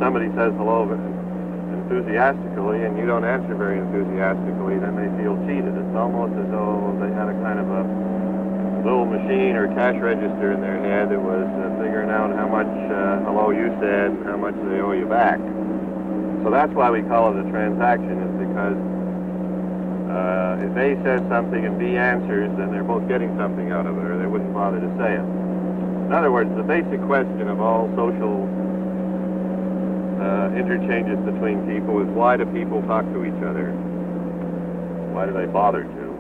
somebody says hello enthusiastically and you don't answer very enthusiastically, then they feel cheated. It's almost as though they had a kind of a little machine or cash register in their head that was figuring out how much hello you said and how much they owe you back. So that's why we call it a transaction, is because if A says something and B answers, then they're both getting something out of it, or they wouldn't bother to say it. In other words, the basic question of all social interchanges between people is, why do people talk to each other? Why do they bother to?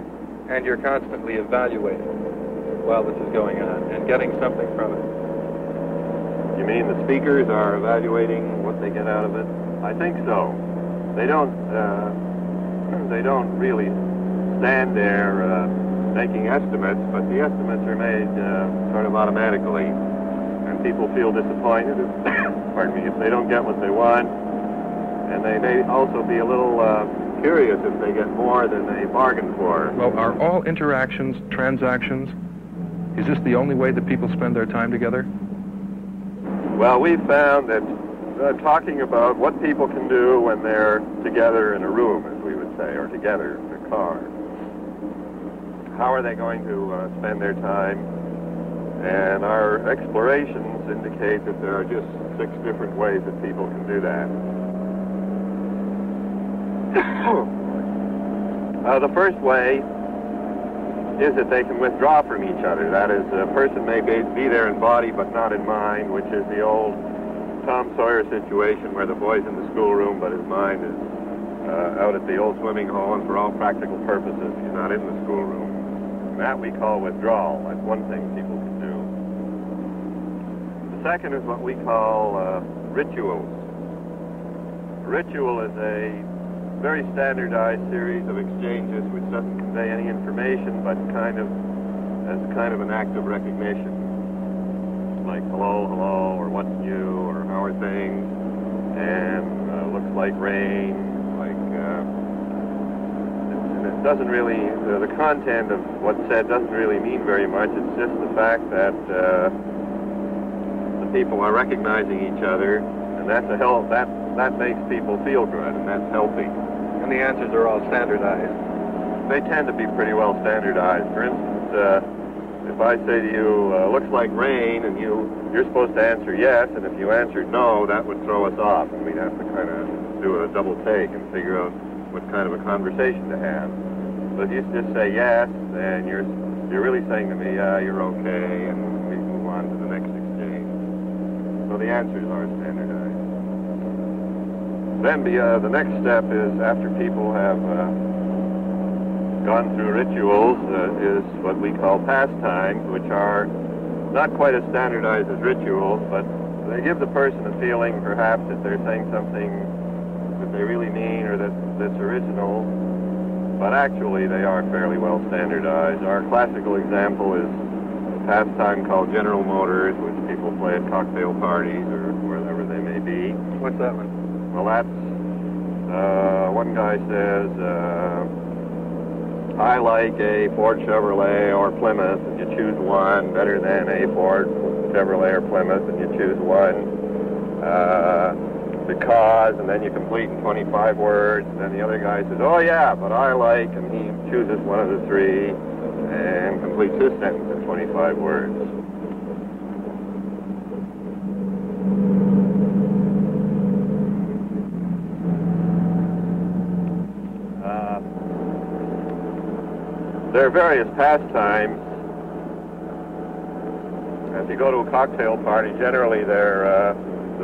And you're constantly evaluating while this is going on and getting something from it. You mean the speakers are evaluating what they get out of it? I think so. They don't really stand there making estimates, but the estimates are made sort of automatically, and people feel disappointed if, pardon me, if they don't get what they want, and they may also be a little curious if they get more than they bargained for. Well, are all interactions transactions? Is this the only way that people spend their time together? Well, we've found that talking about what people can do when they're together in a room, as we would say, or together in a car. How are they going to spend their time? And our explorations indicate that there are just 6 different ways that people can do that. The first way is that they can withdraw from each other. That is, a person may be there in body but not in mind, which is the old Tom Sawyer situation where the boy's in the schoolroom but his mind is out at the old swimming hole, and for all practical purposes he's not in the schoolroom. And that we call withdrawal. That's one thing people can do. The second is what we call rituals. A ritual is a very standardized series of exchanges which doesn't convey any information, but kind of as kind of an act of recognition, like hello, hello, or what's new, or how are things, and looks like rain, like and it doesn't really, the content of what's said doesn't really mean very much. It's just the fact that the people are recognizing each other, and that's a that makes people feel good, and that's healthy. And the answers are all standardized. They tend to be pretty well standardized. For instance, if I say to you, looks like rain, and you're supposed to answer yes, and if you answered no, that would throw us off, and we'd have to kind of do a double take and figure out what kind of a conversation to have. But if you just say yes, then you're really saying to me, yeah, you're okay, and we move on to the next exchange. So the answers are standardized. Then the next step is, after people have gone through rituals, is what we call pastimes, which are not quite as standardized as rituals, but they give the person a feeling, perhaps, that they're saying something that they really mean or that's original, but actually they are fairly well standardized. Our classical example is a pastime called General Motors, which people play at cocktail parties or wherever they may be. What's that one? Well, that's, one guy says, I like a Ford Chevrolet or Plymouth, and you choose one, better than a Ford Chevrolet or Plymouth, and you choose one, because, and then you complete in 25 words, and then the other guy says, oh yeah, but I like, and he chooses one of the 3, and completes his sentence in 25 words. There are various pastimes. If you go to a cocktail party, generally the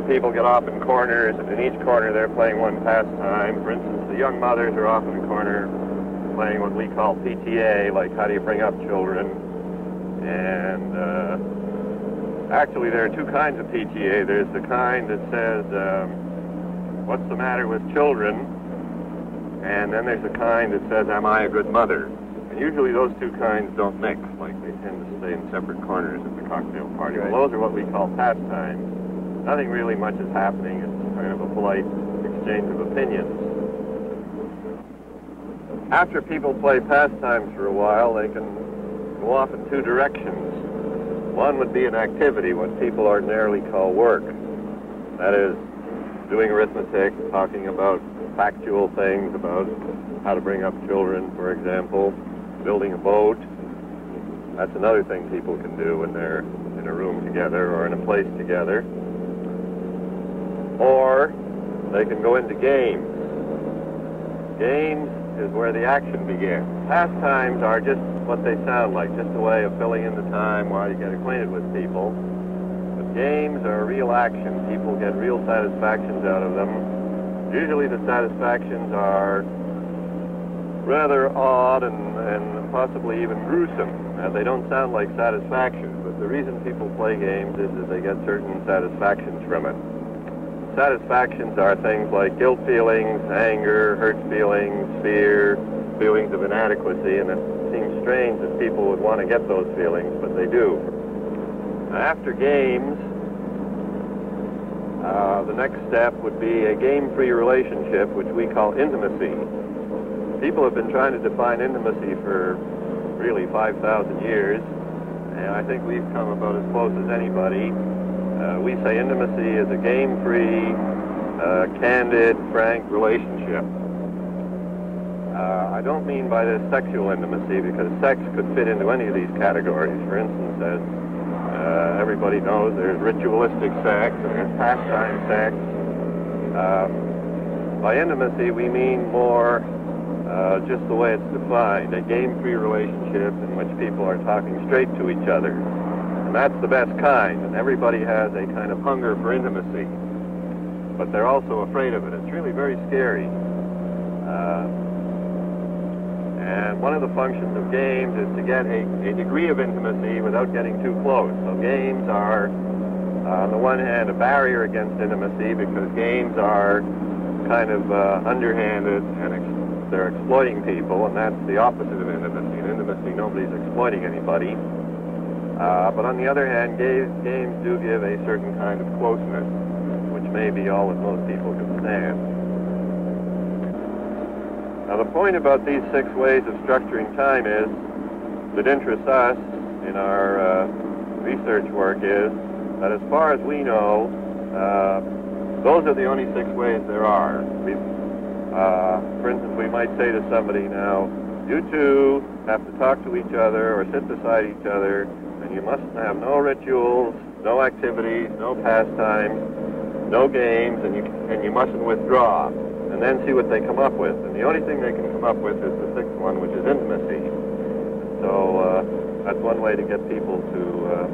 people get off in corners, and in each corner they're playing one pastime. For instance, the young mothers are off in the corner playing what we call PTA, like how do you bring up children. And actually there are 2 kinds of PTA. There's the kind that says, what's the matter with children? And then there's the kind that says, am I a good mother? And usually those 2 kinds don't mix, like they tend to stay in separate corners at the cocktail party. Right. Well, those are what we call pastimes. Nothing really much is happening. It's kind of a polite exchange of opinions. After people play pastimes for a while, they can go off in 2 directions. One would be an activity, what people ordinarily call work. That is, doing arithmetic, talking about factual things, about how to bring up children, for example, building a boat. That's another thing people can do when they're in a room together or in a place together. Or they can go into games. Games is where the action begins. Pastimes are just what they sound like, just a way of filling in the time while you get acquainted with people. But games are real action. People get real satisfactions out of them. Usually the satisfactions are rather odd and possibly even gruesome. They don't sound like satisfactions, but the reason people play games is that they get certain satisfactions from it. Satisfactions are things like guilt feelings, anger, hurt feelings, fear, feelings of inadequacy, and it seems strange that people would want to get those feelings, but they do. After games, the next step would be a game-free relationship, which we call intimacy. People have been trying to define intimacy for really 5,000 years, and I think we've come about as close as anybody. We say intimacy is a game-free, candid, frank relationship. I don't mean by this sexual intimacy, because sex could fit into any of these categories. For instance, as everybody knows, there's ritualistic sex and there's pastime sex. By intimacy, we mean more just the way it's defined, a game-free relationship in which people are talking straight to each other. And that's the best kind, and everybody has a kind of hunger for intimacy. But they're also afraid of it. It's really very scary. And one of the functions of games is to get a degree of intimacy without getting too close. So games are, on the one hand, a barrier against intimacy, because games are kind of underhanded and they're exploiting people, and that's the opposite of intimacy. In intimacy, nobody's exploiting anybody. But on the other hand, games do give a certain kind of closeness, which may be all that most people can stand. Now, the point about these 6 ways of structuring time is, that interests us in our research work is, that as far as we know, those are the only 6 ways there are. For instance, we might say to somebody now, you two have to talk to each other or sit beside each other, and you must have no rituals, no activities, no pastimes, no games, and you mustn't withdraw. And then see what they come up with. And the only thing they can come up with is the 6th one, which is intimacy. So that's one way to get people to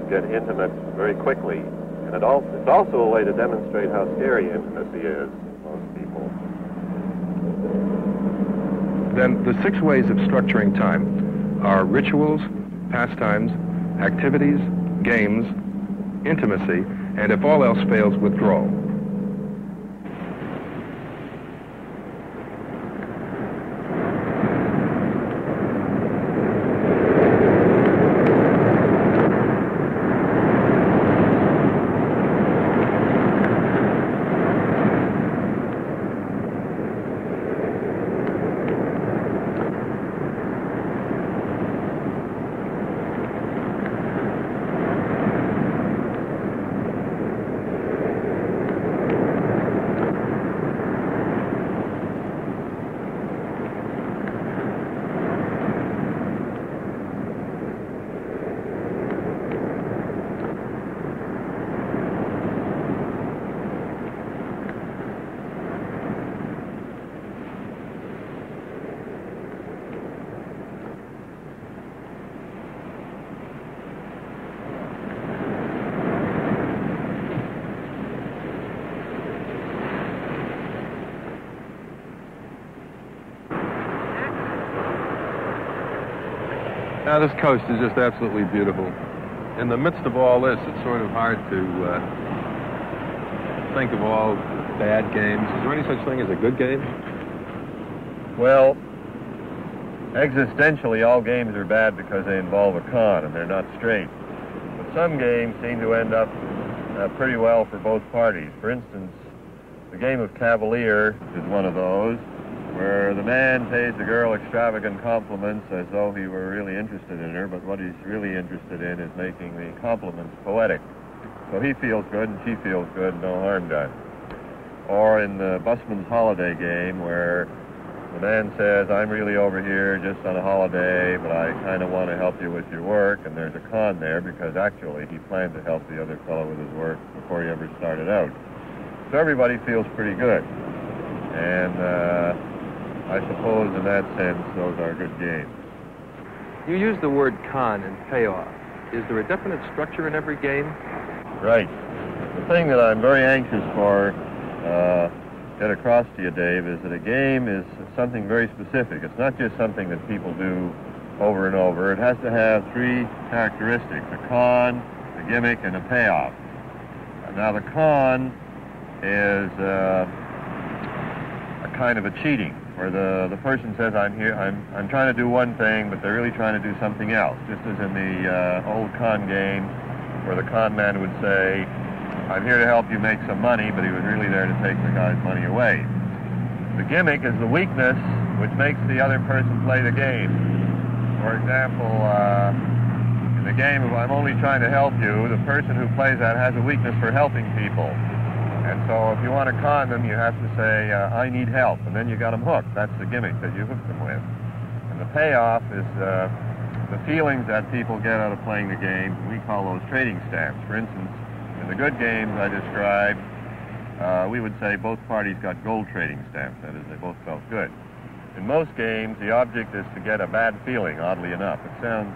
get intimate very quickly. And it's also a way to demonstrate how scary intimacy is to most people. Then the 6 ways of structuring time are rituals, pastimes, activities, games, intimacy, and if all else fails, withdrawal. Now, this coast is just absolutely beautiful. In the midst of all this, it's sort of hard to think of all bad games. Is there any such thing as a good game? Well, existentially, all games are bad because they involve a con and they're not straight. But some games seem to end up pretty well for both parties. For instance, the game of Cavalier is one of those, where the man pays the girl extravagant compliments as though he were really interested in her, but what he's really interested in is making the compliments poetic. So he feels good and she feels good, no harm done. Or in the busman's holiday game where the man says, I'm really over here just on a holiday, but I kind of want to help you with your work, and there's a con there because actually he planned to help the other fellow with his work before he ever started out. So everybody feels pretty good. And I suppose in that sense, those are good games. You use the word con and payoff. Is there a definite structure in every game? Right. The thing that I'm very anxious for get across to you, Dave, is that a game is something very specific. It's not just something that people do over and over. It has to have three characteristics: a con, a gimmick, and a payoff. Now, the con is a kind of a cheating, where the person says, I'm trying to do one thing, but they're really trying to do something else. Just as in the old con game, where the con man would say, I'm here to help you make some money, but he was really there to take the guy's money away. The gimmick is the weakness which makes the other person play the game. For example, in the game of I'm only trying to help you, the person who plays that has a weakness for helping people. And so if you want to con them, you have to say, I need help, and then you got them hooked. That's the gimmick that you hook them with. And the payoff is the feelings that people get out of playing the game. We call those trading stamps. For instance, in the good games I described, we would say both parties got gold trading stamps. That is, they both felt good. In most games, the object is to get a bad feeling, oddly enough. It sounds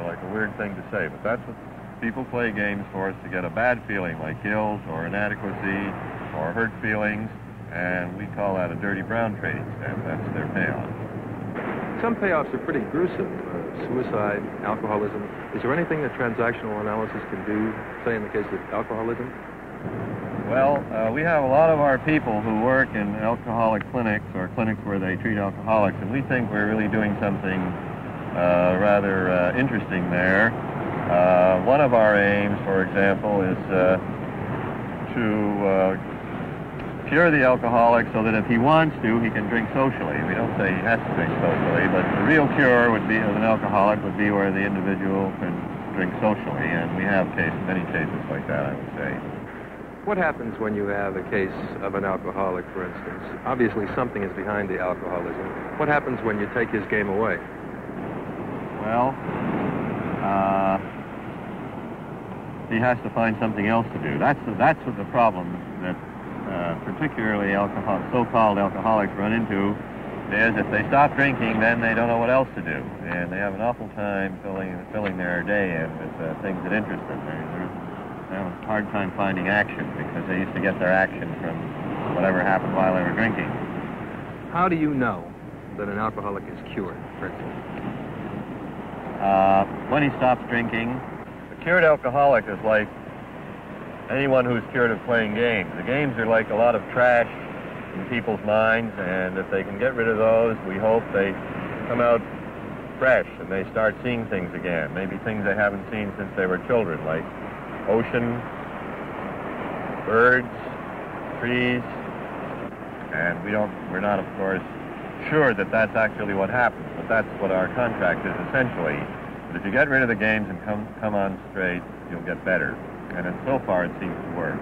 like a weird thing to say, but that's what people play games for, is to get a bad feeling, like guilt or inadequacy or hurt feelings, and we call that a dirty brown trading stamp. That's their payoff. Some payoffs are pretty gruesome. Suicide, alcoholism. Is there anything that transactional analysis can do, say in the case of alcoholism? Well, we have a lot of our people who work in alcoholic clinics or clinics where they treat alcoholics, and we think we're really doing something rather interesting there. One of our aims, for example, is to cure the alcoholic so that if he wants to, he can drink socially. We don't say he has to drink socially, but the real cure would be, of an alcoholic, would be where the individual can drink socially, and we have many cases like that, I would say. What happens when you have a case of an alcoholic, for instance? Obviously, something is behind the alcoholism. What happens when you take his game away? Well, he has to find something else to do. That's what the problem that particularly so-called alcoholics run into is if they stop drinking, then they don't know what else to do, and they have an awful time filling their day in with things that interest them. They have a hard time finding action because they used to get their action from whatever happened while they were drinking. How do you know that an alcoholic is cured, for instance? When he stops drinking. The cured alcoholic is like anyone who's cured of playing games. The games are like a lot of trash in people's minds, and if they can get rid of those, we hope they come out fresh and they start seeing things again, maybe things they haven't seen since they were children, like ocean, birds, trees, and we're not, of course, sure that that's actually what happens, but that's what our contract is essentially. But if you get rid of the games and come on straight, you'll get better. And so far, it seems to work.